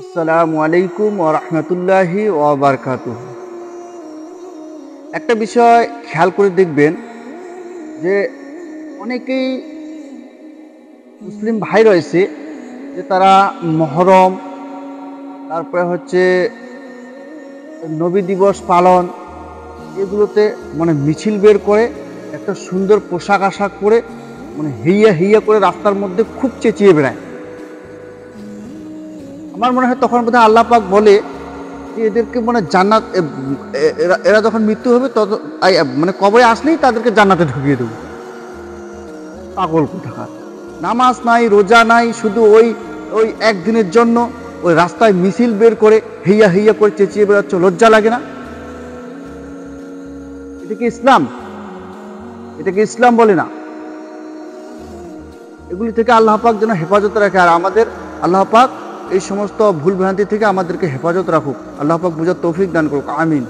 আসসালামু আলাইকুম ওয়া রাহমাতুল্লাহি ওয়া বারাকাতুহু। একটা বিষয় খেয়াল করে দেখবেন যে অনেকেই মুসলিম ভাই রয়েছে যে তারা মহরম, তারপরে হচ্ছে নবী দিবস পালন, এগুলোতে মানে মিছিল বের করে একটা সুন্দর পোশাক আশাক পরে মানে হিয়া হিয়া করে রাস্তার মধ্যে খুব চেঁচিয়ে বেড়ায়। আমার মনে হয় তখন বোধহয় আল্লাহ পাক বলে যে এদেরকে মানে জান্নাত এরা এরা যখন মৃত্যু হবে তত মানে কবরে আসলেই তাদেরকে জান্নাতে ঢুকিয়ে দেবো। পাগল কোথাকার! নামাজ নাই, রোজা নাই, শুধু ওই ওই একদিনের জন্য ওই রাস্তায় মিছিল বের করে হেইয়া হেইয়া করে চেঁচিয়ে বেড়াচ্ছ, লজ্জা লাগে না? এটা কি ইসলাম? এটাকে ইসলাম বলে না। এগুলি থেকে আল্লাহ পাক যেন হেফাজত রাখে, আর আমাদের আল্লাহ পাক এই সমস্ত ভুল ভ্রান্তি থেকে আমাদেরকে হেফাজত রাখুক। আল্লাহ পাক বুঝার তৌফিক দান করুক, আমিন।